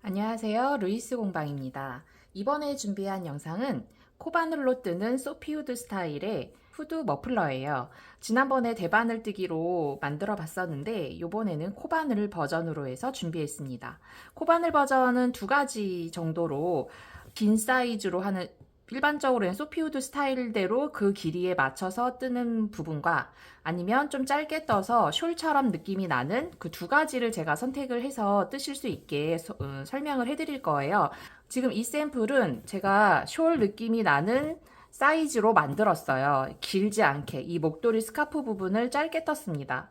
안녕하세요. 루이스 공방입니다. 이번에 준비한 영상은 코바늘로 뜨는 소피우드 스타일의 후드 머플러예요. 지난번에 대바늘 뜨기로 만들어 봤었는데 이번에는 코바늘 버전으로 해서 준비했습니다. 코바늘 버전은 두 가지 정도로 긴 사이즈로 하는 일반적으로는 소피우드 스타일대로 그 길이에 맞춰서 뜨는 부분과 아니면 좀 짧게 떠서 숄처럼 느낌이 나는 그 두 가지를 제가 선택을 해서 뜨실 수 있게 설명을 해드릴 거예요. 지금 이 샘플은 제가 숄 느낌이 나는 사이즈로 만들었어요. 길지 않게 이 목도리 스카프 부분을 짧게 떴습니다.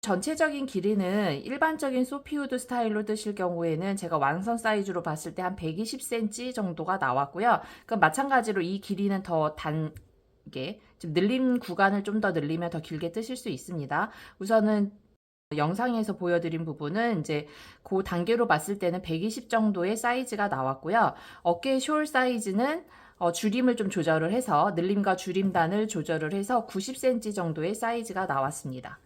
전체적인 길이는 일반적인 소피우드 스타일로 뜨실 경우에는 제가 완선 사이즈로 봤을 때 한 120cm 정도가 나왔고요. 그럼 마찬가지로 이 길이는 더 단게 좀 늘림 구간을 좀 더 늘리면 더 길게 뜨실 수 있습니다. 우선은 영상에서 보여드린 부분은 이제 그 단계로 봤을 때는 120 정도의 사이즈가 나왔고요. 어깨 숄 사이즈는 줄임을 좀 조절을 해서 늘림과 줄임단을 조절을 해서 90cm 정도의 사이즈가 나왔습니다.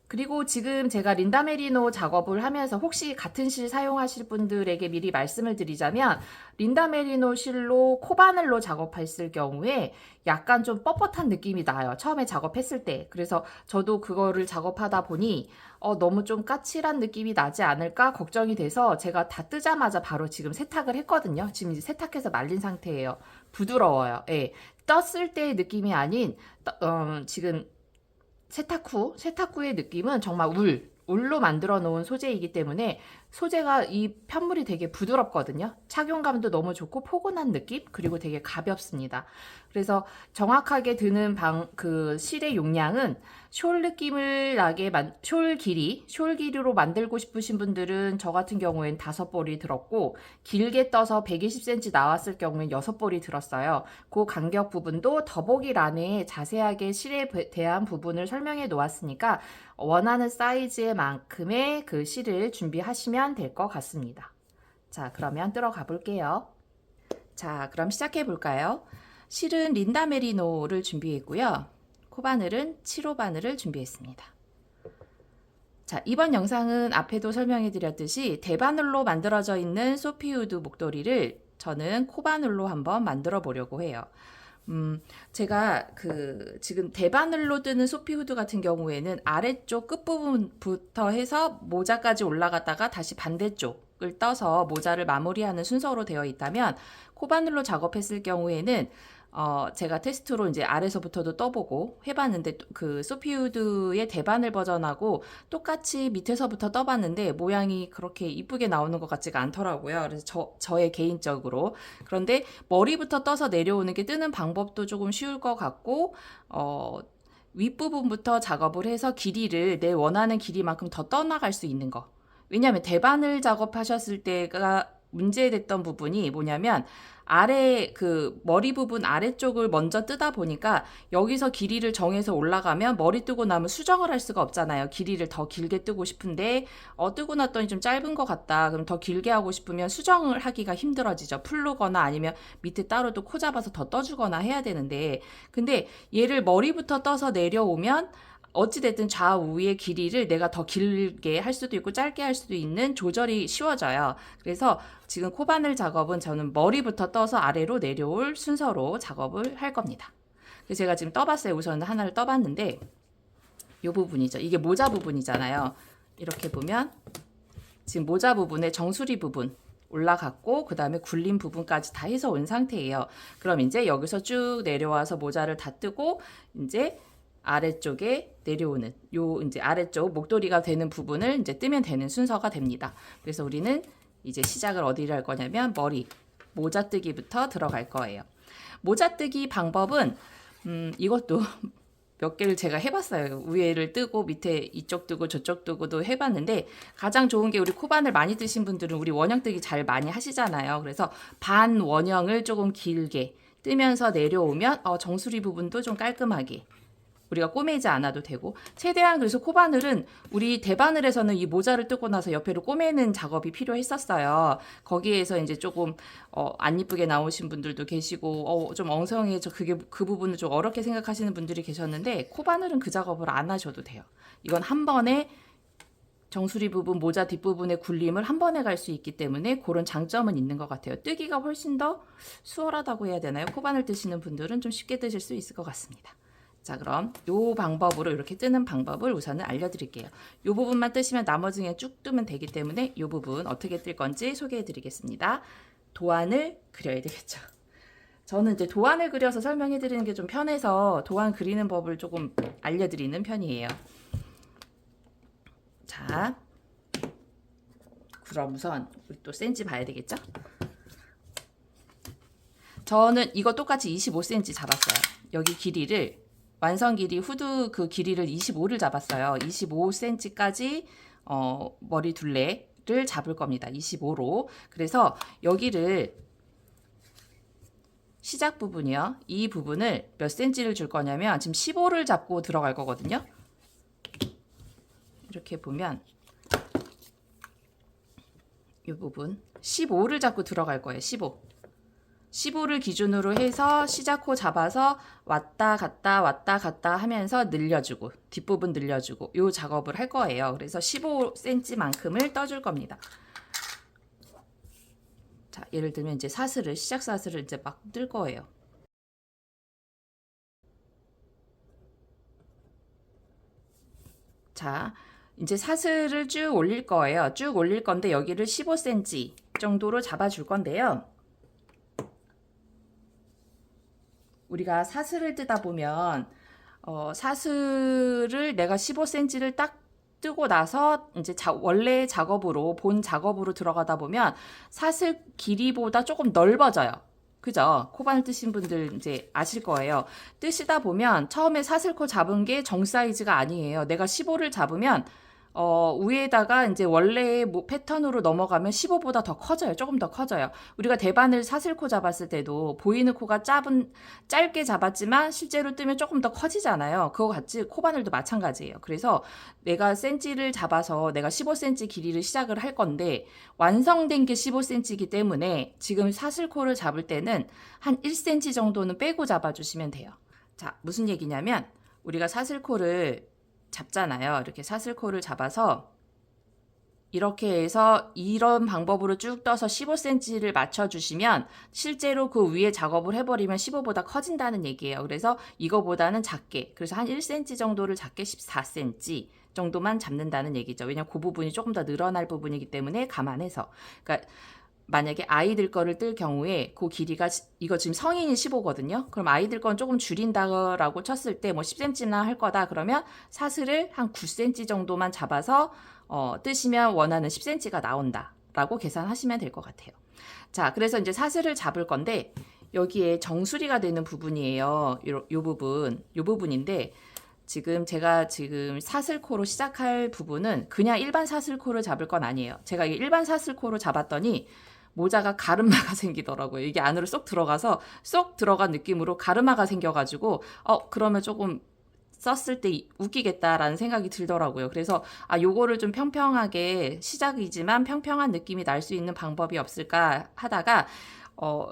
그리고 지금 제가 린다 메리노 작업을 하면서 혹시 같은 실 사용하실 분들에게 미리 말씀을 드리자면 린다 메리노 실로 코바늘로 작업했을 경우에 약간 좀 뻣뻣한 느낌이 나요. 처음에 작업했을 때. 그래서 저도 그거를 작업하다 보니 너무 좀 까칠한 느낌이 나지 않을까 걱정이 돼서 제가 다 뜨자마자 바로 지금 세탁을 했거든요. 지금 이제 세탁해서 말린 상태예요. 부드러워요. 예. 떴을 때의 느낌이 아닌 지금 세탁 후의 느낌은 정말 울로 만들어 놓은 소재이기 때문에 소재가 이 편물이 되게 부드럽거든요. 착용감도 너무 좋고 포근한 느낌 그리고 되게 가볍습니다. 그래서 정확하게 드는 그 실의 용량은 숄 느낌을 나게 숄 길이로 만들고 싶으신 분들은 저 같은 경우엔 5볼이 들었고 길게 떠서 120cm 나왔을 경우엔 6볼이 들었어요. 그 간격 부분도 더보기란에 자세하게 실에 대한 부분을 설명해 놓았으니까 원하는 사이즈의 만큼의 그 실을 준비하시면 될 것 같습니다. 자, 그러면 들어가 볼게요. 자, 그럼 시작해 볼까요? 실은 린다 메리노를 준비했고요. 코바늘은 7호 바늘을 준비했습니다. 자, 이번 영상은 앞에도 설명해 드렸듯이 대바늘로 만들어져 있는 소피우드 목도리를 저는 코바늘로 한번 만들어 보려고 해요. 제가 지금 대바늘로 뜨는 소피후드 같은 경우에는 아래쪽 끝부분부터 해서 모자까지 올라갔다가 다시 반대쪽을 떠서 모자를 마무리하는 순서로 되어 있다면 코바늘로 작업했을 경우에는 제가 테스트로 이제 아래서부터도 떠보고 해봤는데 그 소피우드의 대바늘 버전하고 똑같이 밑에서부터 떠봤는데 모양이 그렇게 이쁘게 나오는 것 같지가 않더라고요. 그래서 저의 개인적으로. 그런데 머리부터 떠서 내려오는 게 뜨는 방법도 조금 쉬울 것 같고, 윗부분부터 작업을 해서 길이를 내 원하는 길이만큼 더 떠나갈 수 있는 거. 왜냐하면 대바늘 작업하셨을 때가 문제됐던 부분이 뭐냐면 아래 그 머리 부분 아래쪽을 먼저 뜨다 보니까 여기서 길이를 정해서 올라가면 머리 뜨고 나면 수정을 할 수가 없잖아요. 길이를 더 길게 뜨고 싶은데 뜨고 났더니 좀 짧은 것 같다. 그럼 더 길게 하고 싶으면 수정을 하기가 힘들어지죠. 풀르거나 아니면 밑에 따로 또 코 잡아서 더 떠주거나 해야 되는데 근데 얘를 머리부터 떠서 내려오면 어찌됐든 좌우의 길이를 내가 더 길게 할 수도 있고 짧게 할 수도 있는 조절이 쉬워져요. 그래서 지금 코바늘 작업은 저는 머리부터 떠서 아래로 내려올 순서로 작업을 할 겁니다. 그래서 제가 지금 떠봤어요. 우선 하나를 떠봤는데 이 부분이죠. 이게 모자 부분이잖아요. 이렇게 보면 지금 모자 부분의 정수리 부분 올라갔고 그 다음에 굴린 부분까지 다 해서 온 상태예요. 그럼 이제 여기서 쭉 내려와서 모자를 다 뜨고 이제 아래쪽에 내려오는 요 이제 아래쪽 목도리가 되는 부분을 이제 뜨면 되는 순서가 됩니다. 그래서 우리는 이제 시작을 어디를 할 거냐면 머리 모자 뜨기부터 들어갈 거예요. 모자 뜨기 방법은 이것도 몇 개를 제가 해봤어요. 위에를 뜨고 밑에 이쪽 뜨고 저쪽 뜨고도 해봤는데 가장 좋은 게 우리 코바늘 많이 뜨신 분들은 우리 원형 뜨기 잘 많이 하시잖아요. 그래서 반 원형을 조금 길게 뜨면서 내려오면 정수리 부분도 좀 깔끔하게 우리가 꼬매지 않아도 되고 최대한 그래서 코바늘은 우리 대바늘에서는 이 모자를 뜨고 나서 옆에로 꼬매는 작업이 필요했었어요. 거기에서 이제 조금 안 이쁘게 나오신 분들도 계시고 좀 엉성해져 그 부분을 좀 어렵게 생각하시는 분들이 계셨는데 코바늘은 그 작업을 안 하셔도 돼요. 이건 한 번에 정수리 부분, 모자 뒷부분의 굴림을 한 번에 갈 수 있기 때문에 그런 장점은 있는 것 같아요. 뜨기가 훨씬 더 수월하다고 해야 되나요? 코바늘 뜨시는 분들은 좀 쉽게 뜨실 수 있을 것 같습니다. 자, 그럼 이 방법으로 이렇게 뜨는 방법을 우선은 알려드릴게요. 이 부분만 뜨시면 나머지는 쭉 뜨면 되기 때문에 이 부분 어떻게 뜰 건지 소개해드리겠습니다. 도안을 그려야 되겠죠. 저는 이제 도안을 그려서 설명해드리는 게 좀 편해서 도안 그리는 법을 조금 알려드리는 편이에요. 자, 그럼 우선 우리 또 센치 봐야 되겠죠? 저는 이거 똑같이 25cm 잡았어요. 여기 길이를 완성 길이 후드 그 길이를 25를 잡았어요. 25cm까지 머리 둘레를 잡을 겁니다. 25로. 그래서 여기를 시작 부분이요. 이 부분을 몇 cm를 줄 거냐면 지금 15를 잡고 들어갈 거거든요. 이렇게 보면 이 부분 15를 잡고 들어갈 거예요. 15를 기준으로 해서 시작호 잡아서 왔다 갔다 하면서 늘려주고 뒷부분 늘려주고 이 작업을 할 거예요. 그래서 15cm만큼을 떠줄 겁니다. 자, 예를 들면 이제 시작 사슬을 이제 막 뜰 거예요. 자, 이제 사슬을 쭉 올릴 거예요. 쭉 올릴 건데 여기를 15cm 정도로 잡아줄 건데요. 우리가 사슬을 뜨다 보면 사슬을 내가 15cm를 딱 뜨고 나서 이제 원래 작업으로 본 작업으로 들어가다 보면 사슬 길이보다 조금 넓어져요. 그죠? 코바늘 뜨신 분들 이제 아실 거예요. 뜨시다 보면 처음에 사슬코 잡은 게 정 사이즈가 아니에요. 내가 15를 잡으면 위에다가 이제 원래의 패턴으로 넘어가면 15보다 더 커져요. 조금 더 커져요. 우리가 대바늘 사슬코 잡았을 때도 보이는 코가 짧게 잡았지만 실제로 뜨면 조금 더 커지잖아요. 그거 같이 코바늘도 마찬가지예요. 그래서 내가 센치를 잡아서 내가 15cm 길이를 시작을 할 건데 완성된 게 15cm이기 때문에 지금 사슬코를 잡을 때는 한 1cm 정도는 빼고 잡아주시면 돼요. 자, 무슨 얘기냐면 우리가 사슬코를 잡잖아요. 이렇게 사슬코를 잡아서 이렇게 해서 이런 방법으로 쭉 떠서 15cm를 맞춰주시면 실제로 그 위에 작업을 해버리면 15보다 커진다는 얘기예요. 그래서 이거보다는 작게, 그래서 한 1cm 정도를 작게 14cm 정도만 잡는다는 얘기죠. 왜냐면 그 부분이 조금 더 늘어날 부분이기 때문에 감안해서. 그러니까 만약에 아이들 거를 뜰 경우에 그 길이가 이거 지금 성인이 15거든요. 그럼 아이들 건 조금 줄인다라고 쳤을 때 뭐 10cm나 할 거다 그러면 사슬을 한 9cm 정도만 잡아서 뜨시면 원하는 10cm가 나온다라고 계산하시면 될 것 같아요. 자, 그래서 이제 사슬을 잡을 건데 여기에 정수리가 되는 부분이에요. 요 부분인데 제가 지금 사슬코로 시작할 부분은 그냥 일반 사슬코를 잡을 건 아니에요. 제가 일반 사슬코로 잡았더니 모자가 가르마가 생기더라고요. 이게 안으로 쏙 들어가서 쏙 들어간 느낌으로 가르마가 생겨가지고 그러면 조금 썼을 때 웃기겠다라는 생각이 들더라고요. 그래서 요거를 좀 평평하게 시작이지만 평평한 느낌이 날 수 있는 방법이 없을까 하다가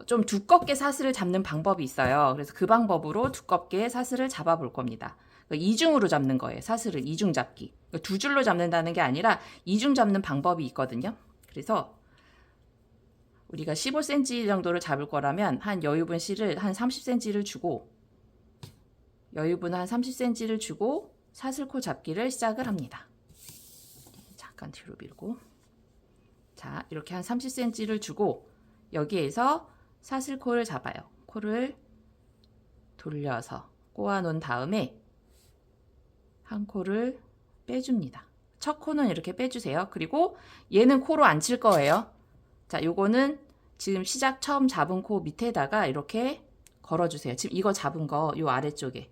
좀 두껍게 사슬을 잡는 방법이 있어요. 그래서 그 방법으로 두껍게 사슬을 잡아볼 겁니다. 이중으로 잡는 거예요. 사슬을 이중 잡기. 두 줄로 잡는다는 게 아니라 이중 잡는 방법이 있거든요. 그래서 우리가 15cm 정도를 잡을 거라면 한 여유분 실을 한 30cm를 주고 여유분은 한 30cm를 주고 사슬코 잡기를 시작을 합니다. 잠깐 뒤로 밀고 자, 이렇게 한 30cm를 주고 여기에서 사슬코를 잡아요. 코를 돌려서 꼬아 놓은 다음에 한 코를 빼줍니다. 첫 코는 이렇게 빼주세요. 그리고 얘는 코로 안 칠 거예요. 자, 요거는 지금 시작 처음 잡은 코 밑에다가 이렇게 걸어주세요. 지금 이거 잡은 거 요 아래쪽에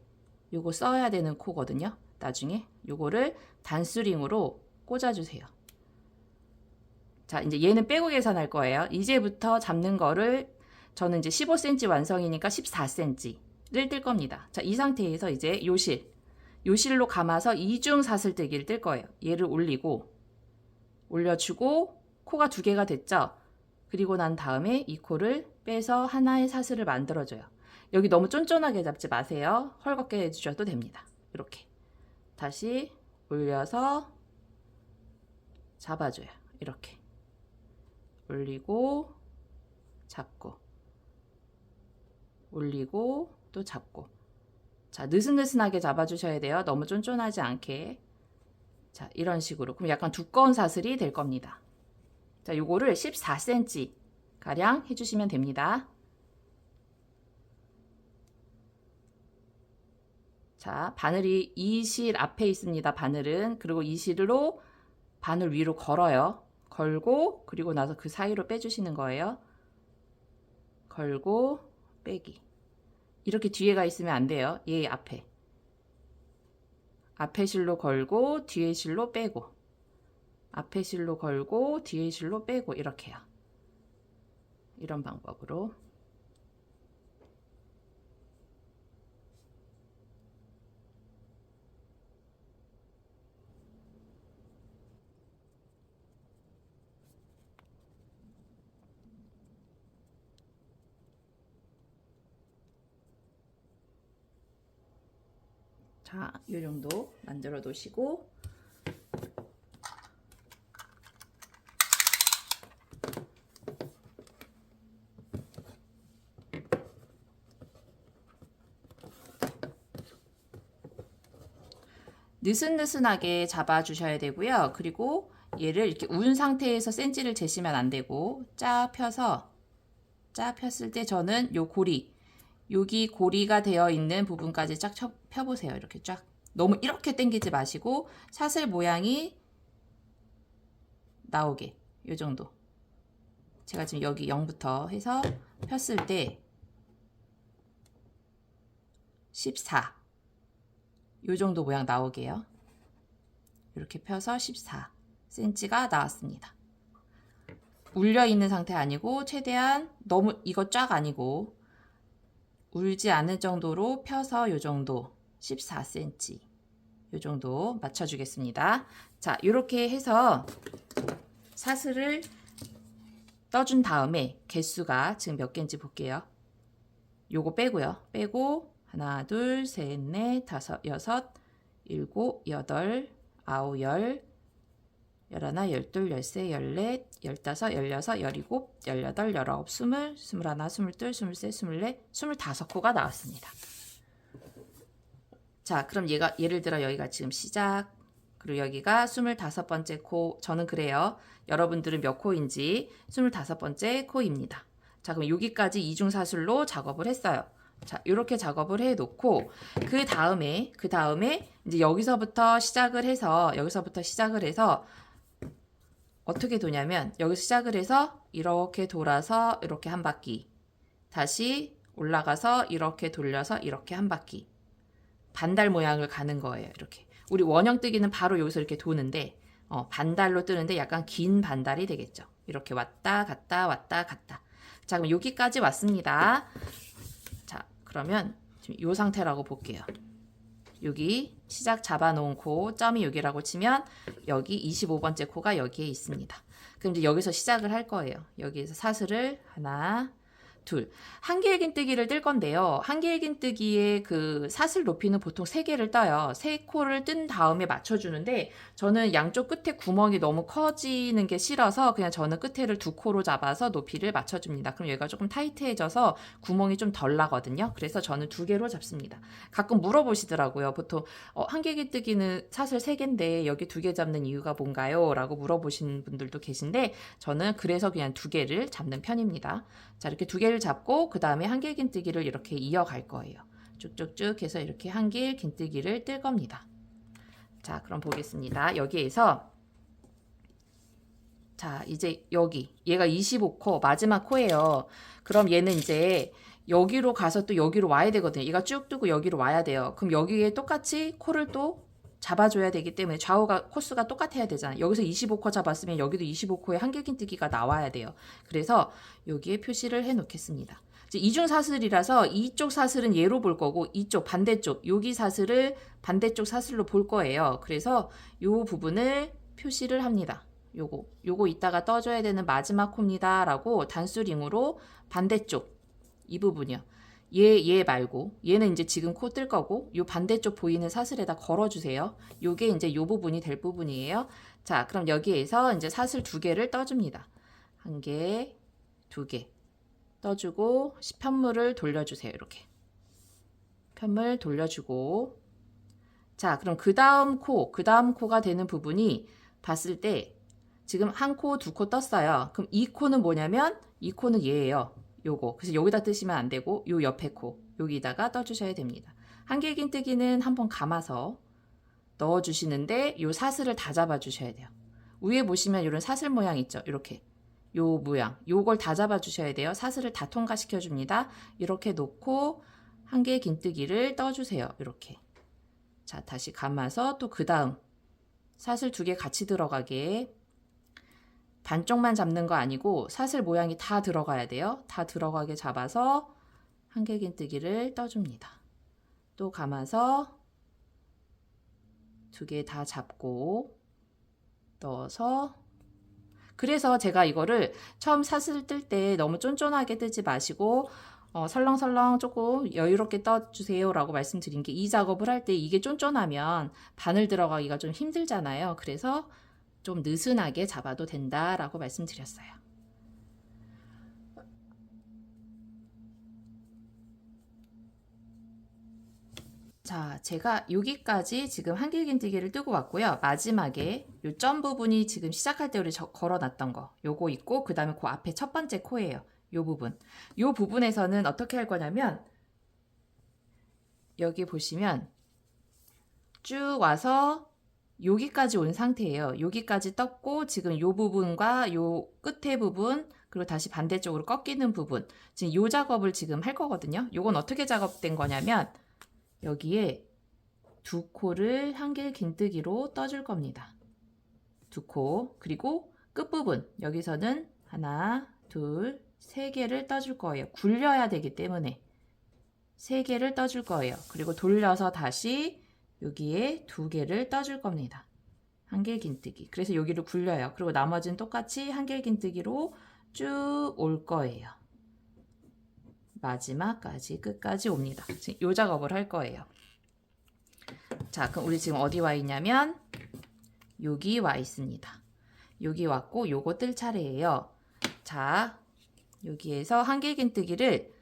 요거 써야 되는 코거든요. 나중에 요거를 단수링으로 꽂아주세요. 자, 이제 얘는 빼고 계산할 거예요. 이제부터 잡는 거를 저는 이제 15cm 완성이니까 14cm를 뜰 겁니다. 자, 이 상태에서 이제 요실로 감아서 이중 사슬뜨기를 뜰 거예요. 얘를 올려주고 코가 두 개가 됐죠. 그리고 난 다음에 이 코를 빼서 하나의 사슬을 만들어줘요. 여기 너무 쫀쫀하게 잡지 마세요. 헐겁게 해주셔도 됩니다. 이렇게 다시 올려서 잡아줘요. 이렇게 올리고 잡고 올리고 또 잡고. 자, 느슨느슨하게 잡아주셔야 돼요. 너무 쫀쫀하지 않게. 자, 이런 식으로. 그럼 약간 두꺼운 사슬이 될 겁니다. 자, 요거를 14cm 가량 해주시면 됩니다. 자, 바늘이 이 실 앞에 있습니다. 바늘은. 그리고 이 실로 바늘 위로 걸어요. 걸고 그리고 나서 그 사이로 빼주시는 거예요. 걸고 빼기. 이렇게 뒤에가 있으면 안 돼요. 얘 앞에. 앞에 실로 걸고 뒤에 실로 빼고. 앞에 실로 걸고 뒤에 실로 빼고 이렇게요. 이런 방법으로. 자, 이 정도 만들어 놓으시고 느슨느슨하게 잡아 주셔야 되고요. 그리고 얘를 이렇게 운 상태에서 센치를 재시면 안 되고 쫙 펴서 쫙 폈을 때 저는 요 고리 여기 고리가 되어 있는 부분까지 쫙 펴보세요. 이렇게 쫙. 너무 이렇게 당기지 마시고 사슬 모양이 나오게 요 정도. 제가 지금 여기 0부터 해서 폈을 때 14 요 정도 모양 나오게요. 이렇게 펴서 14cm가 나왔습니다. 울려 있는 상태 아니고 최대한 너무 이거 쫙 아니고 울지 않을 정도로 펴서 요 정도 14cm 요 정도 맞춰주겠습니다. 자, 이렇게 해서 사슬을 떠준 다음에 개수가 지금 몇 개인지 볼게요. 요거 빼고요. 빼고 하나, 둘, 셋, 넷, 다섯, 여섯, 일곱, 여덟, 아홉, 열, 열하나, 열둘, 열세, 열넷, 열다섯, 열여섯, 열일곱, 열여덟, 열아홉, 스물, 스물하나, 스물둘, 스물셋, 스물넷, 25코가 나왔습니다. 자, 그럼 얘가 예를 들어 여기가 지금 시작, 그리고 여기가 25번째 코. 저는 그래요. 여러분들은 몇 코인지 25번째 코입니다. 자, 그럼 여기까지 이중사슬로 작업을 했어요. 자, 이렇게 작업을 해 놓고 그 다음에 이제 여기서부터 시작을 해서 어떻게 도냐면 여기서 시작을 해서 이렇게 돌아서 이렇게 한 바퀴, 다시 올라가서 이렇게 돌려서 이렇게 한 바퀴, 반달 모양을 가는 거예요. 이렇게 우리 원형 뜨기는 바로 여기서 이렇게 도는데 반달로 뜨는데 약간 긴 반달이 되겠죠. 이렇게 왔다 갔다 왔다 갔다. 자, 그럼 여기까지 왔습니다. 자, 그러면 지금 이 상태라고 볼게요. 여기 시작 잡아놓은 코, 점이 여기라고 치면 여기 25번째 코가 여기에 있습니다. 그럼 이제 여기서 시작을 할 거예요. 여기에서 사슬을 하나, 둘. 한길긴뜨기를 뜰 건데요. 한길긴뜨기의 그 사슬 높이는 보통 3개를 떠요. 3코를 뜬 다음에 맞춰주는데 저는 양쪽 끝에 구멍이 너무 커지는 게 싫어서 그냥 저는 끝에를 2코로 잡아서 높이를 맞춰줍니다. 그럼 여기가 조금 타이트해져서 구멍이 좀 덜 나거든요. 그래서 저는 2개로 잡습니다. 가끔 물어보시더라고요. 보통 한길긴뜨기는 사슬 3개인데 여기 2개 잡는 이유가 뭔가요? 라고 물어보시는 분들도 계신데 저는 그래서 그냥 2개를 잡는 편입니다. 자, 이렇게 2개를 잡고 그 다음에 한길긴뜨기를 이렇게 이어갈 거예요. 쭉쭉쭉 해서 이렇게 한길긴뜨기를 뜰 겁니다. 자, 그럼 보겠습니다. 여기에서 자, 이제 여기 얘가 25코 마지막 코예요. 그럼 얘는 이제 여기로 가서 또 여기로 와야 되거든요. 얘가 쭉 뜨고 여기로 와야 돼요. 그럼 여기에 똑같이 코를 또 잡아줘야 되기 때문에 좌우가 코스가 똑같아야 되잖아요. 여기서 25코 잡았으면 여기도 25코에 한길긴뜨기가 나와야 돼요. 그래서 여기에 표시를 해 놓겠습니다. 이제 이중사슬이라서 이쪽 사슬은 얘로 볼 거고 이쪽 반대쪽 여기 사슬을 반대쪽 사슬로 볼 거예요. 그래서 이 부분을 표시를 합니다. 요거 이따가 떠줘야 되는 마지막 코입니다 라고 단수링으로 반대쪽 이 부분이요. 얘 말고 얘는 이제 지금 코 뜰 거고 요 반대쪽 보이는 사슬에다 걸어주세요. 요게 이제 요 부분이 될 부분이에요. 자, 그럼 여기에서 이제 사슬 2개를 떠줍니다. 1개, 2개 떠주고 편물을 돌려주세요. 이렇게 편물 돌려주고, 자, 그럼 그 다음 코가 되는 부분이 봤을 때 지금 한 코, 2코 떴어요. 그럼 이 코는 뭐냐면 이 코는 얘예요. 요거. 그래서 여기다 뜨시면 안 되고 요 옆에 코 여기다가 떠주셔야 됩니다. 한길긴뜨기는 한번 감아서 넣어주시는데 요 사슬을 다 잡아주셔야 돼요. 위에 보시면 이런 사슬 모양 있죠. 이렇게 요 모양 요걸 다 잡아주셔야 돼요. 사슬을 다 통과시켜 줍니다. 이렇게 놓고 한길긴뜨기를 떠주세요. 이렇게. 자, 다시 감아서 또 그 다음 사슬 2개 같이 들어가게, 반쪽만 잡는 거 아니고 사슬 모양이 다 들어가야 돼요. 다 들어가게 잡아서 한길긴뜨기를 떠줍니다. 또 감아서 2개 다 잡고 넣어서, 그래서 제가 이거를 처음 사슬 뜰 때 너무 쫀쫀하게 뜨지 마시고 설렁설렁 조금 여유롭게 떠주세요 라고 말씀드린 게, 이 작업을 할 때 이게 쫀쫀하면 바늘 들어가기가 좀 힘들잖아요. 그래서 좀 느슨하게 잡아도 된다라고 말씀드렸어요. 자, 제가 여기까지 지금 한길긴뜨기를 뜨고 왔고요. 마지막에 요 점 부분이 지금 시작할 때 우리 걸어놨던 거 요거 있고, 그 다음에 그 앞에 첫 번째 코예요. 요 부분에서는 어떻게 할 거냐면, 여기 보시면 쭉 와서 여기까지 온 상태예요. 여기까지 떴고 지금 요 부분과 요 끝에 부분, 그리고 다시 반대쪽으로 꺾이는 부분, 지금 요 작업을 지금 할 거거든요. 요건 어떻게 작업된 거냐면, 여기에 2코를 한길긴뜨기로 떠줄 겁니다. 2코, 그리고 끝부분 여기서는 하나, 둘, 3개를 떠줄 거예요. 굴려야 되기 때문에 3개를 떠줄 거예요. 그리고 돌려서 다시 여기에 2개를 떠줄 겁니다. 한길긴뜨기. 그래서 여기를 굴려요. 그리고 나머지는 똑같이 한길긴뜨기로 쭉 올 거예요. 마지막까지 끝까지 옵니다. 지금 이 작업을 할 거예요. 자, 그럼 우리 지금 어디 와 있냐면 여기 와 있습니다. 여기 왔고 요거 뜰 차례예요. 자, 여기에서 한길긴뜨기를,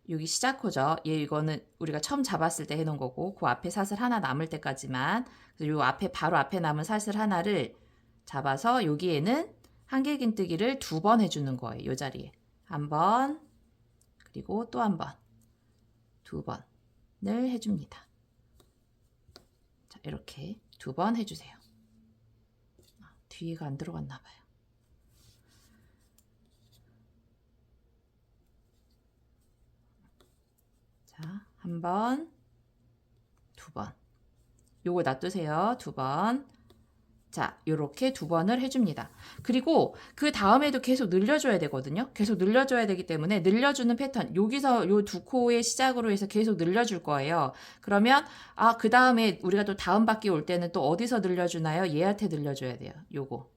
여기 시작코죠. 얘 이거는 우리가 처음 잡았을 때 해놓은 거고, 그 앞에 사슬 하나 남을 때까지만, 그래서 요 앞에 바로 앞에 남은 사슬 하나를 잡아서 여기에는 한길긴뜨기를 2번 해주는 거예요. 요 자리에 한 번, 그리고 또 한 번, 2번을 해줍니다. 자, 이렇게 2번 해주세요. 뒤가 안 들어갔나 봐요. 자, 한 번, 2번. 요거 놔두세요. 2번. 자, 요렇게 2번을 해줍니다. 그리고 그 다음에도 계속 늘려줘야 되거든요. 계속 늘려줘야 되기 때문에 늘려주는 패턴, 여기서 요 2코의 시작으로 해서 계속 늘려줄 거예요. 그러면 그 다음에 우리가 또 다음 바퀴 올 때는 또 어디서 늘려주나요? 얘한테 늘려줘야 돼요. 요거.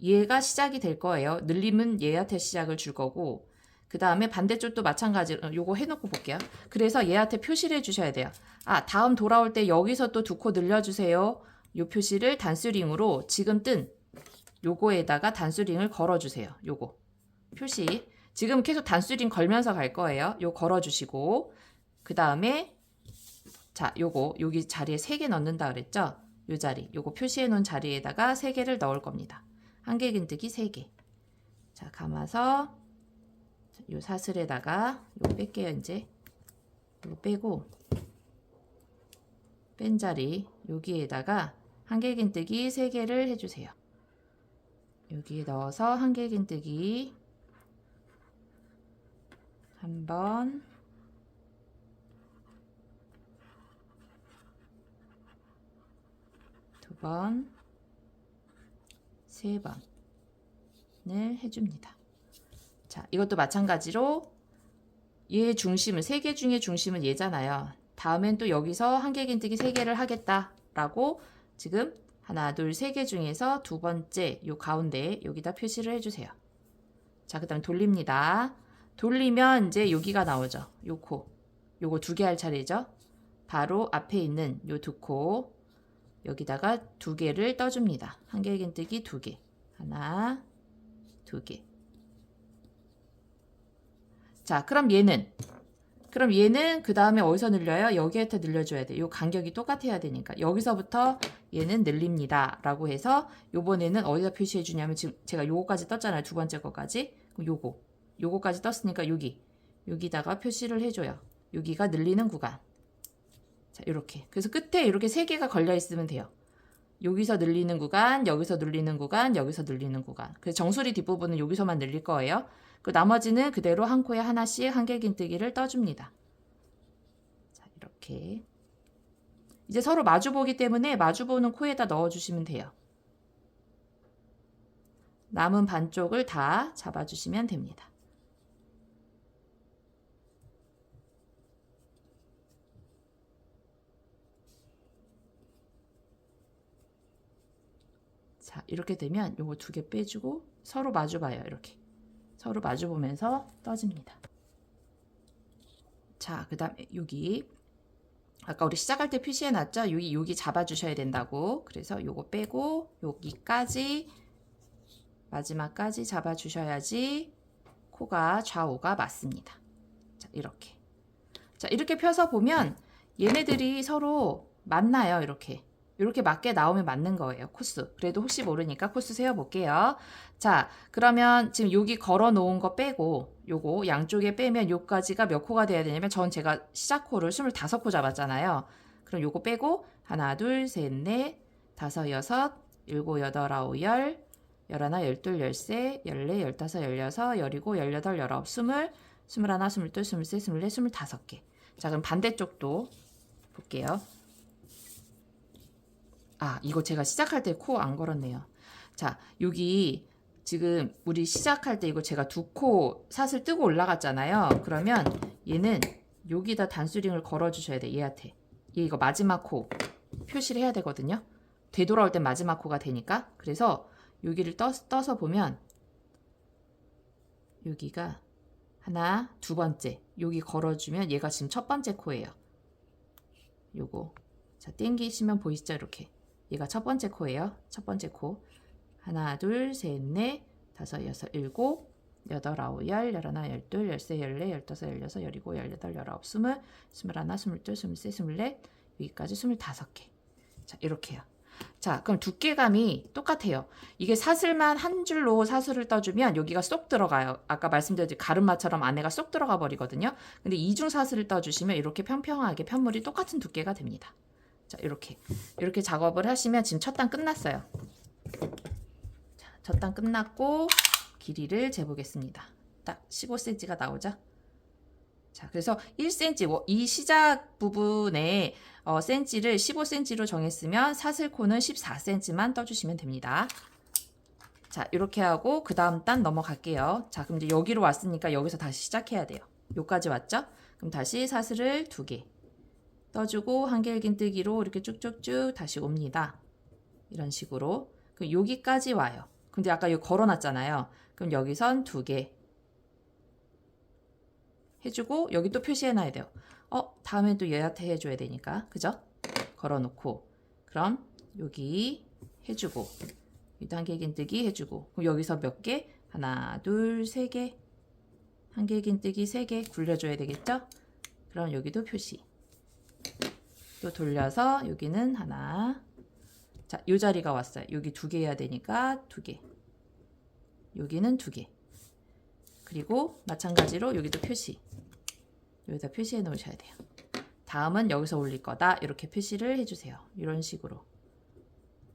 얘가 시작이 될 거예요. 늘림은 얘한테 시작을 줄 거고, 그 다음에 반대쪽도 마찬가지로 요거 해놓고 볼게요. 그래서 얘한테 표시를 해주셔야 돼요. 다음 돌아올 때 여기서 또 2코 늘려주세요. 요 표시를 단수링으로 지금 뜬 요거에다가 단수링을 걸어주세요. 요거 표시 지금 계속 단수링 걸면서 갈 거예요. 요 걸어주시고, 그 다음에 자, 요거 여기 자리에 3개 넣는다 그랬죠? 요 자리, 요거 표시해 놓은 자리에다가 3개를 넣을 겁니다. 한길긴뜨기 3개. 자, 감아서 요 사슬에다가 요거 뺄게요. 이제 요거 빼고, 뺀 자리 여기에다가 한길긴뜨기 3개를 해주세요. 여기에 넣어서 한길긴뜨기 한 번, 두 번, 3번을 해줍니다. 자, 이것도 마찬가지로 얘 중심은 3개 중에 중심은 얘잖아요. 다음엔 또 여기서 한길긴뜨기 3개를 하겠다라고 지금 하나, 둘, 3개 중에서 2번째 요 가운데 여기다 표시를 해주세요. 자, 그 다음에 돌립니다. 돌리면 이제 여기가 나오죠. 요 코. 요거 2개 할 차례죠. 바로 앞에 있는 요 2코 여기다가 2개를 떠줍니다. 한길긴뜨기 2개. 하나, 2개. 자, 그럼 얘는 그 다음에 어디서 늘려요? 여기에다 늘려줘야 돼. 요 간격이 똑같아야 되니까. 여기서부터 얘는 늘립니다. 라고 해서 요번에는 어디다 표시해 주냐면 지금 제가 요거까지 떴잖아요. 2번째 거까지. 그럼 요거까지 떴으니까 여기다가 표시를 해줘요. 여기가 늘리는 구간. 자, 이렇게. 그래서 끝에 이렇게 3개가 걸려 있으면 돼요. 여기서 늘리는 구간, 여기서 늘리는 구간, 여기서 늘리는 구간. 그래서 정수리 뒷부분은 여기서만 늘릴 거예요. 그 나머지는 그대로 한 코에 하나씩 한길긴뜨기를 떠줍니다. 자, 이렇게. 이제 서로 마주보기 때문에 마주보는 코에다 넣어주시면 돼요. 남은 반쪽을 다 잡아주시면 됩니다. 자, 이렇게 되면 요거 2개 빼주고 서로 마주봐요. 이렇게. 서로 마주보면서 떠집니다. 자, 그 다음에 여기 아까 우리 시작할 때 표시해 놨죠? 여기 잡아주셔야 된다고. 그래서 요거 빼고 여기까지 마지막까지 잡아주셔야지 코가 좌우가 맞습니다. 자, 이렇게. 자, 이렇게 펴서 보면 얘네들이 서로 맞나요? 이렇게 맞게 나오면 맞는 거예요. 코스. 그래도 혹시 모르니까 코스 세워볼게요. 자, 그러면 지금 여기 걸어 놓은 거 빼고 요거 양쪽에 빼면 요까지가 몇 코가 돼야 되냐면 제가 시작코를 25코 잡았잖아요. 그럼 요거 빼고 하나, 둘, 셋, 넷, 다섯, 여섯, 일곱, 여덟, 아홉, 열, 열하나, 열둘, 열세, 열네, 열다섯, 열여섯, 열일곱, 열여덟, 열아홉, 스물, 스물하나, 스물둘, 스물셋, 스물넷, 25개. 자, 그럼 반대쪽도 볼게요. 아, 이거 제가 시작할 때 코 안 걸었네요. 자, 여기 지금 우리 시작할 때 이거 제가 2코 사슬 뜨고 올라갔잖아요. 그러면 얘는 여기다 단수링을 걸어주셔야 돼. 얘한테. 얘 이거 마지막 코 표시를 해야 되거든요. 되돌아올 땐 마지막 코가 되니까. 그래서 여기를 떠서 보면 여기가 하나, 2번째. 여기 걸어주면 얘가 지금 첫 번째 코예요. 요거. 자, 땡기시면 보이시죠? 이렇게. 얘가 첫 번째 코예요. 첫 번째 코. 하나, 둘, 셋, 넷, 다섯, 여섯, 일곱, 여덟, 아홉, 열, 열하나, 열둘, 열세, 열네, 열다섯, 열여섯, 열일곱, 열여덟, 열아홉, 스물, 스물하나, 스물둘, 스물셋, 스물넷, 여기까지 25개. 자, 이렇게요. 자, 그럼 두께감이 똑같아요. 이게 사슬만 한 줄로 사슬을 떠주면 여기가 쏙 들어가요. 아까 말씀드렸듯이 가르마처럼 안에가 쏙 들어가 버리거든요. 근데 이중 사슬을 떠주시면 이렇게 평평하게 편물이 똑같은 두께가 됩니다. 자, 이렇게 작업을 하시면 지금 첫 단 끝났어요. 자, 첫 단 끝났고 길이를 재보겠습니다. 딱 15cm가 나오죠. 자, 그래서 1cm, 이 시작 부분에 cm를 15cm로 정했으면 사슬코는 14cm만 떠주시면 됩니다. 자, 이렇게 하고 그 다음 단 넘어갈게요. 자, 그럼 이제 여기로 왔으니까 여기서 다시 시작해야 돼요. 여기까지 왔죠? 그럼 다시 사슬을 2개 떠주고 한길긴뜨기로 이렇게 쭉쭉쭉 다시 옵니다. 이런 식으로. 그럼 여기까지 와요. 근데 아까 여기 걸어놨잖아요. 그럼 여기선 2개 해주고 여기 또 표시해놔야 돼요. 다음엔 또 얘한테 해줘야 되니까. 그죠? 걸어놓고 그럼 여기 해주고 여기도 한길긴뜨기 해주고 그럼 여기서 몇 개? 하나, 둘, 3개 한길긴뜨기 3개 굴려줘야 되겠죠? 그럼 여기도 표시 또 돌려서 여기는 하나. 자, 요 자리가 왔어요. 여기 2개 해야 되니까 2개 여기는 2개 그리고 마찬가지로 여기도 표시 여기다 표시해 놓으셔야 돼요. 다음은 여기서 올릴 거다 이렇게 표시를 해주세요. 이런 식으로.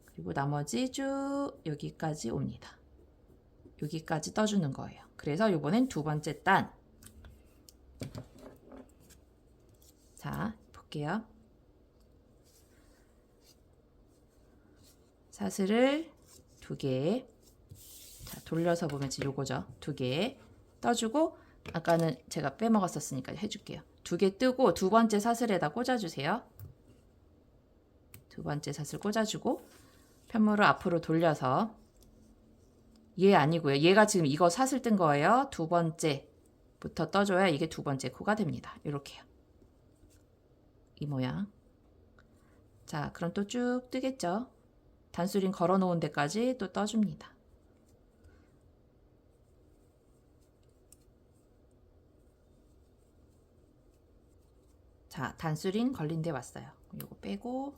그리고 나머지 쭉 여기까지 옵니다. 여기까지 떠주는 거예요. 그래서 이번엔 2번째 단. 자, 볼게요. 사슬을 2개. 자, 돌려서 보면 지금 요거죠. 2개 떠주고 아까는 제가 빼먹었었으니까 해줄게요. 2개 뜨고 2번째 사슬에다 꽂아주세요. 2번째 사슬 꽂아주고 편물을 앞으로 돌려서 얘 아니고요. 얘가 지금 이거 사슬 뜬 거예요. 2번째 부터 떠줘야 이게 두 번째 코가 됩니다. 이렇게요. 이 모양. 자, 그럼 또 쭉 뜨겠죠? 단수링 걸어 놓은 데까지 또 떠줍니다. 자, 단수링 걸린 데 왔어요. 이거 빼고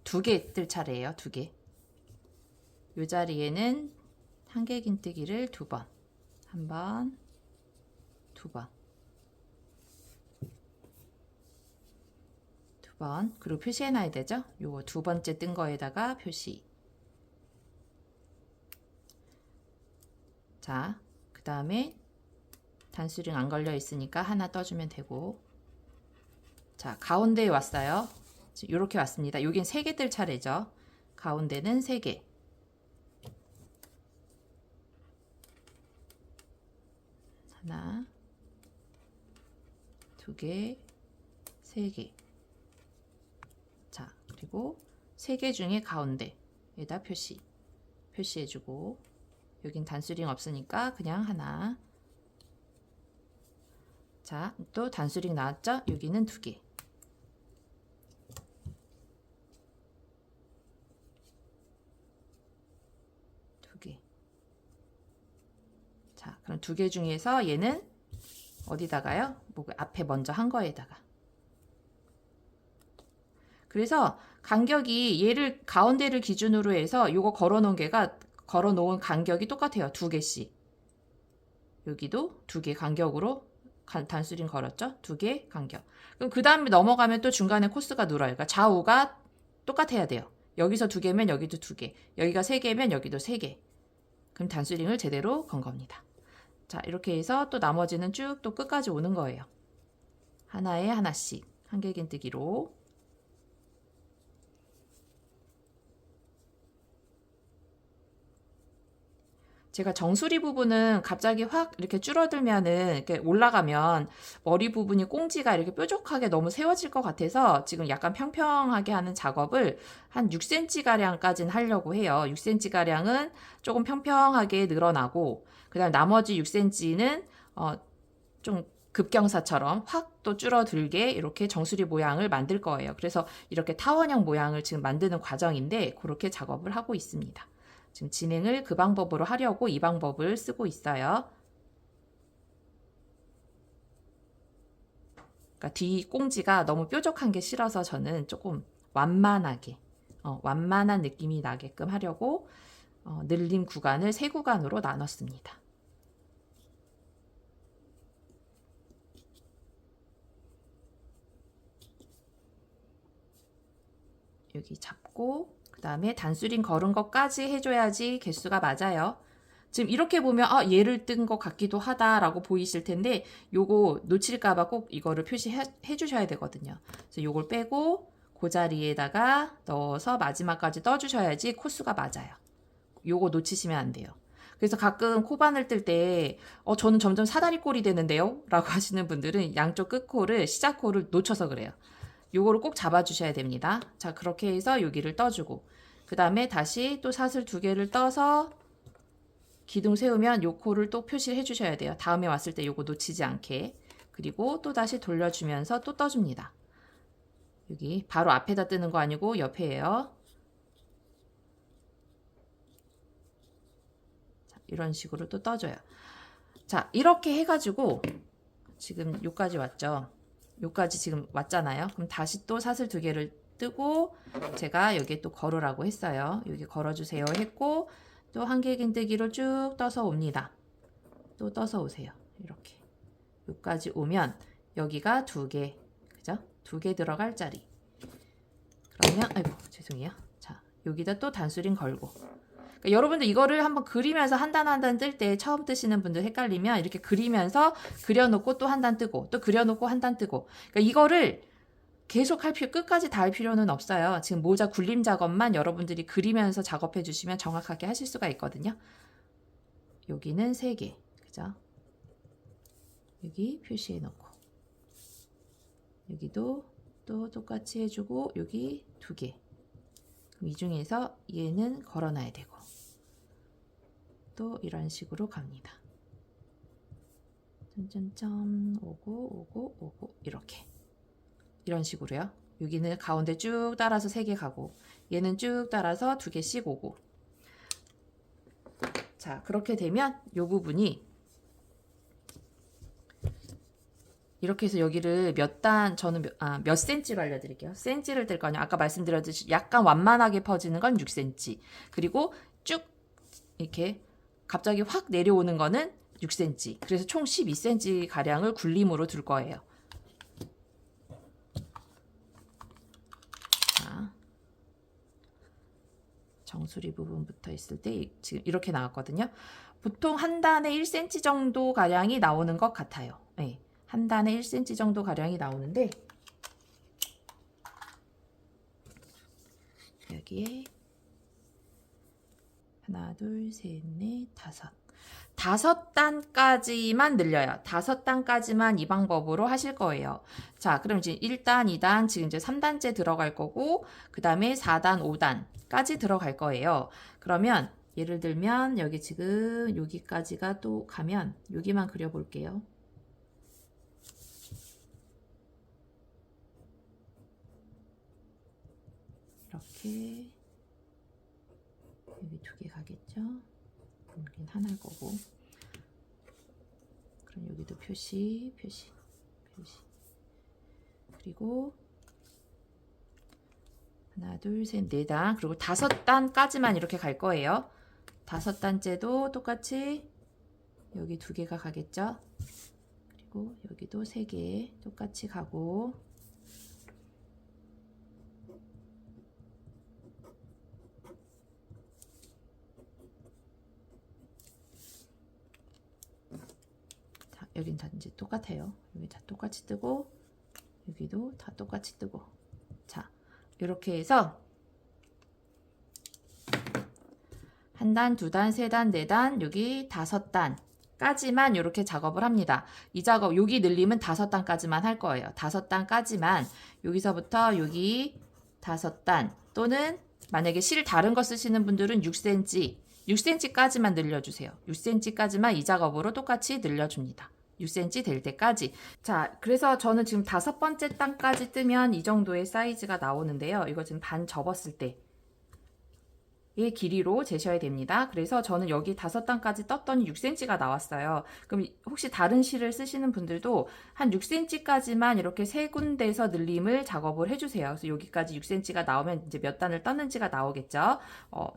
두 개 뜰 차례예요. 두 개. 이 자리에는 한길긴뜨기를 두 번. 한 번, 두 번. 두 번. 그리고 표시해 놔야 되죠? 요거 두 번째 뜬 거에다가 표시. 자, 그 다음에 단수링 안 걸려 있으니까 하나 떠주면 되고. 자, 가운데에 왔어요. 이렇게 왔습니다. 여긴 3개 뜰 차례죠. 가운데는 3개. 하나, 2개, 3개. 자, 그리고 3개 중에 가운데에다 표시해주고, 여긴 단수링 없으니까 그냥 하나. 자, 또 단수링 나왔죠? 여기는 2개. 자, 그럼 2개 중에서 얘는 어디다가요? 뭐 앞에 먼저 한 거에다가. 그래서 간격이 얘를 가운데를 기준으로 해서 요거 걸어 놓은 간격이 똑같아요. 2개씩. 여기도 2개 간격으로 단수링 걸었죠? 2개 간격. 그럼 그 다음에 넘어가면 또 중간에 코스가 늘어요. 그러니까 좌우가 똑같아야 돼요. 여기서 2개면 여기도 2개. 여기가 3개면 여기도 3개. 그럼 단수링을 제대로 건 겁니다. 자, 이렇게 해서 또 나머지는 쭉 또 끝까지 오는 거예요. 하나에 하나씩 한길긴뜨기로. 제가 정수리 부분은 갑자기 확 이렇게 줄어들면은 이렇게 올라가면 머리 부분이 꽁지가 이렇게 뾰족하게 너무 세워질 것 같아서 지금 약간 평평하게 하는 작업을 한 6cm 가량까지는 하려고 해요. 6cm 가량은 조금 평평하게 늘어나고, 그다음 나머지 6cm는 좀 급경사처럼 확 또 줄어들게 이렇게 정수리 모양을 만들 거예요. 그래서 이렇게 타원형 모양을 지금 만드는 과정인데 그렇게 작업을 하고 있습니다. 지금 진행을 그 방법으로 하려고 이 방법을 쓰고 있어요. 그러니까 뒤 꽁지가 너무 뾰족한 게 싫어서 저는 조금 완만하게, 완만한 느낌이 나게끔 하려고 늘림 구간을 3구간으로 나눴습니다. 여기 잡고 그 다음에 단수링 걸은 것까지 해줘야지 개수가 맞아요. 지금 이렇게 보면 얘를 뜬 것 같기도 하다라고 보이실 텐데 요거 놓칠까봐 꼭 이거를 표시해 주셔야 되거든요. 그래서 요걸 빼고 그 자리에다가 넣어서 마지막까지 떠주셔야지 코수가 맞아요. 요거 놓치시면 안 돼요. 그래서 가끔 코바늘 뜰 때 저는 점점 사다리 꼴이 되는데요? 라고 하시는 분들은 양쪽 끝코를 시작코를 놓쳐서 그래요. 요거를 꼭 잡아주셔야 됩니다. 자, 그렇게 해서 여기를 떠주고 그 다음에 다시 또 사슬 2개를 떠서 기둥 세우면 요 코를 또 표시해 주셔야 돼요. 다음에 왔을 때 요거 놓치지 않게. 그리고 또 다시 돌려주면서 또 떠줍니다. 여기 바로 앞에다 뜨는 거 아니고 옆에예요. 자, 이런 식으로 또 떠줘요. 자, 이렇게 해가지고 지금 요까지 왔죠. 요까지 지금 왔잖아요. 그럼 다시 또 사슬 2개를 뜨고 제가 여기에 또 걸으라고 했어요. 여기 걸어주세요 했고 또 한길긴뜨기로 쭉 떠서 옵니다. 또 떠서 오세요. 이렇게 요까지 오면 여기가 2개, 그죠? 2개 들어갈 자리. 그러면 아이고 죄송해요. 자, 여기다 또 단수링 걸고. 그러니까 여러분들 이거를 한번 그리면서 한 단 한 단 뜰 때 처음 뜨시는 분들 헷갈리면 이렇게 그리면서 그려놓고 또 한 단 뜨고 또 그려놓고 한 단 뜨고. 그러니까 이거를 계속 끝까지 다 할 필요는 없어요. 지금 모자 굴림 작업만 여러분들이 그리면서 작업해 주시면 정확하게 하실 수가 있거든요. 여기는 3개, 그죠? 여기 표시해 놓고 여기도 또 똑같이 해주고 여기 2개. 그럼 이 중에서 얘는 걸어놔야 되고 또 이런 식으로 갑니다. 점점점 오고 이렇게 이런 식으로요. 여기는 가운데 쭉 따라서 3개 가고 얘는 쭉 따라서 2개씩 오고. 자, 그렇게 되면 이 부분이 이렇게 해서 여기를 저는 몇 센치로 알려드릴게요. 센치를 뗄 거냐. 아까 말씀드렸듯이 약간 완만하게 퍼지는 건 6cm. 그리고 쭉 이렇게 갑자기 확 내려오는 거는 6cm. 그래서 총 12cm 가량을 굴림으로 둘 거예요. 자, 정수리 부분부터 있을 때 지금 이렇게 나왔거든요. 보통 한 단에 1cm 정도 가량이 나오는 것 같아요. 네, 한 단에 1cm 정도 가량이 나오는데 여기에 하나, 둘, 셋, 넷, 다섯 단까지만 늘려요. 5단까지만 이 방법으로 하실 거예요. 자, 그럼 이제 1단, 2단, 지금 이제 3단째 들어갈 거고, 그 다음에 4단, 5단까지 들어갈 거예요. 그러면 예를 들면 여기 지금 여기까지가 또 가면 여기만 그려볼게요. 이렇게 여기 2개 가겠죠? 여긴 하나일 거고. 그럼 여기도 표시. 그리고 하나, 둘, 셋, 4단. 그리고 5단까지만 이렇게 갈 거예요. 5단째도 똑같이 여기 2개가 가겠죠? 그리고 여기도 3개 똑같이 가고. 여긴 다 이제 똑같아요. 여기 다 똑같이 뜨고 여기도 다 똑같이 뜨고. 자, 이렇게 해서 1단, 2단, 3단, 4단, 여기 5단까지만 이렇게 작업을 합니다. 이 작업 여기 늘리면 5단까지만 할 거예요. 5단까지만 여기서부터 여기 5단 또는 만약에 실 다른 거 쓰시는 분들은 6cm까지만 늘려주세요. 6cm까지만 이 작업으로 똑같이 늘려줍니다. 6cm 될 때까지. 자, 그래서 저는 지금 5번째 단까지 뜨면 이 정도의 사이즈가 나오는데요. 이거 지금 반 접었을 때 의 길이로 재셔야 됩니다. 그래서 저는 여기 5단까지 떴더니 6cm가 나왔어요. 그럼 혹시 다른 실을 쓰시는 분들도 한 6cm까지만 이렇게 3군데에서 늘림을 작업을 해주세요. 그래서 여기까지 6cm가 나오면 이제 몇 단을 떴는지가 나오겠죠.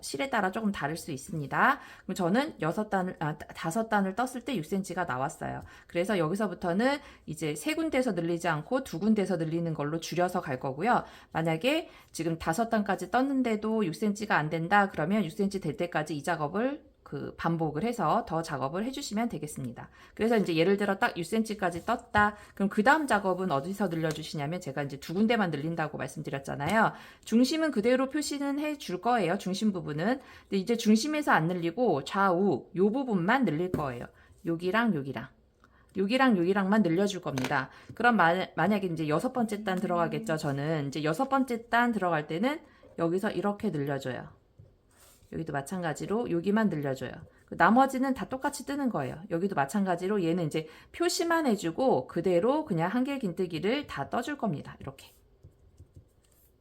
실에 따라 조금 다를 수 있습니다. 그럼 저는 5단을 떴을 때 6cm가 나왔어요. 그래서 여기서부터는 이제 3군데에서 늘리지 않고 2군데에서 늘리는 걸로 줄여서 갈 거고요. 만약에 지금 5단까지 떴는데도 6cm가 안 된다. 그러면 6cm 될 때까지 이 작업을 반복을 해서 더 작업을 해주시면 되겠습니다. 그래서 이제 예를 들어 딱 6cm까지 떴다. 그럼 그 다음 작업은 어디서 늘려주시냐면 제가 이제 2군데만 늘린다고 말씀드렸잖아요. 중심은 그대로 표시는 해줄 거예요. 중심 부분은. 근데 이제 중심에서 안 늘리고 좌우 요 부분만 늘릴 거예요. 여기랑만 늘려줄 겁니다. 그럼 만약에 이제 6번째 단 들어가겠죠. 저는 이제 6번째 단 들어갈 때는 여기서 이렇게 늘려줘요. 여기도 마찬가지로 여기만 늘려줘요. 나머지는 다 똑같이 뜨는 거예요. 여기도 마찬가지로 얘는 이제 표시만 해주고 그대로 그냥 한길긴뜨기를 다 떠줄 겁니다. 이렇게.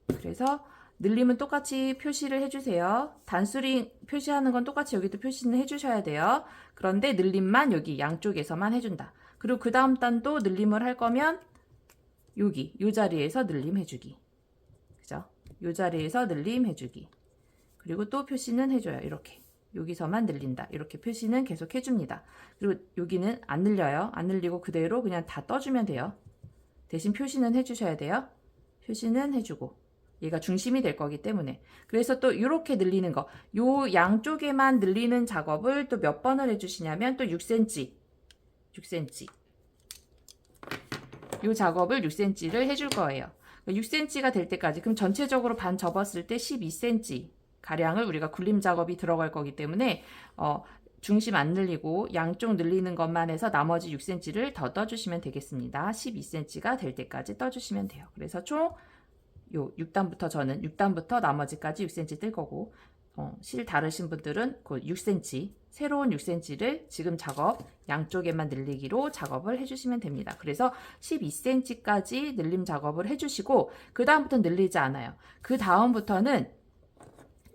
그래서 늘림은 똑같이 표시를 해주세요. 단수링 표시하는 건 똑같이 여기도 표시는 해주셔야 돼요. 그런데 늘림만 여기 양쪽에서만 해준다. 그리고 그 다음 단도 늘림을 할 거면 여기 이 자리에서 늘림 해주기. 그죠? 이 자리에서 늘림 해주기. 그리고 또 표시는 해줘요. 이렇게. 여기서만 늘린다. 이렇게 표시는 계속 해줍니다. 그리고 여기는 안 늘려요. 안 늘리고 그대로 그냥 다 떠주면 돼요. 대신 표시는 해주셔야 돼요. 표시는 해주고. 얘가 중심이 될 거기 때문에. 그래서 또 이렇게 늘리는 거. 요 양쪽에만 늘리는 작업을 또 몇 번을 해주시냐면 또 6cm. 요 작업을 6cm를 해줄 거예요. 6cm가 될 때까지. 그럼 전체적으로 반 접었을 때 12cm. 가량을 우리가 굴림 작업이 들어갈 거기 때문에 중심 안 늘리고 양쪽 늘리는 것만 해서 나머지 6cm를 더 떠주시면 되겠습니다. 12cm가 될 때까지 떠주시면 돼요. 그래서 총 요 6단부터 저는 6단부터 나머지까지 6cm 뜰 거고 실 다르신 분들은 그 6cm 새로운 6cm를 지금 작업 양쪽에만 늘리기로 작업을 해주시면 됩니다. 그래서 12cm까지 늘림 작업을 해주시고 그 다음부터 늘리지 않아요. 그 다음부터는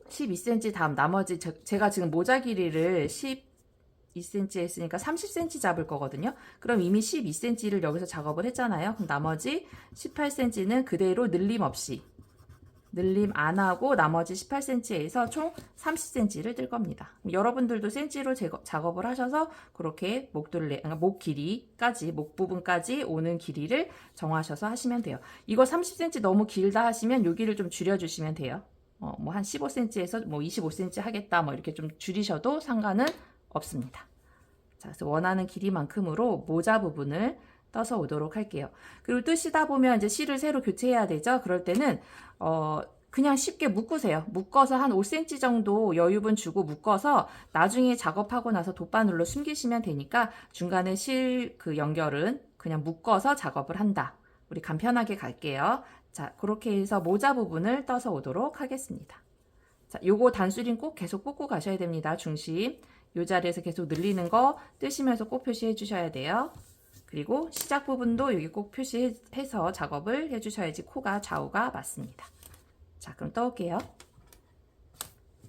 12cm 다음 나머지 제가 지금 모자 길이를 12cm 했으니까 30cm 잡을 거거든요. 그럼 이미 12cm를 여기서 작업을 했잖아요. 그럼 나머지 18cm는 그대로 늘림 없이 늘림 안 하고 나머지 18cm에서 총 30cm를 뜰 겁니다. 여러분들도 cm로 작업을 하셔서 그렇게 그러니까 목 길이까지 목 부분까지 오는 길이를 정하셔서 하시면 돼요. 이거 30cm 너무 길다 하시면 여기를 좀 줄여주시면 돼요. 뭐 한 15cm에서 뭐 25cm 하겠다 뭐 이렇게 좀 줄이셔도 상관은 없습니다. 자, 그래서 원하는 길이만큼으로 모자 부분을 떠서 오도록 할게요. 그리고 뜨시다 보면 이제 실을 새로 교체해야 되죠. 그럴 때는 그냥 쉽게 묶으세요. 묶어서 한 5cm 정도 여유분 주고 묶어서 나중에 작업하고 나서 돗바늘로 숨기시면 되니까 중간에 실 그 연결은 그냥 묶어서 작업을 한다. 우리 간편하게 갈게요. 자, 그렇게 해서 모자 부분을 떠서 오도록 하겠습니다. 자, 요거 단수린 꼭 계속 꽂고 가셔야 됩니다. 중심. 요 자리에서 계속 늘리는 거 뜨시면서 꼭 표시해 주셔야 돼요. 그리고 시작 부분도 여기 꼭 표시해서 작업을 해주셔야지 코가 좌우가 맞습니다. 자, 그럼 떠올게요.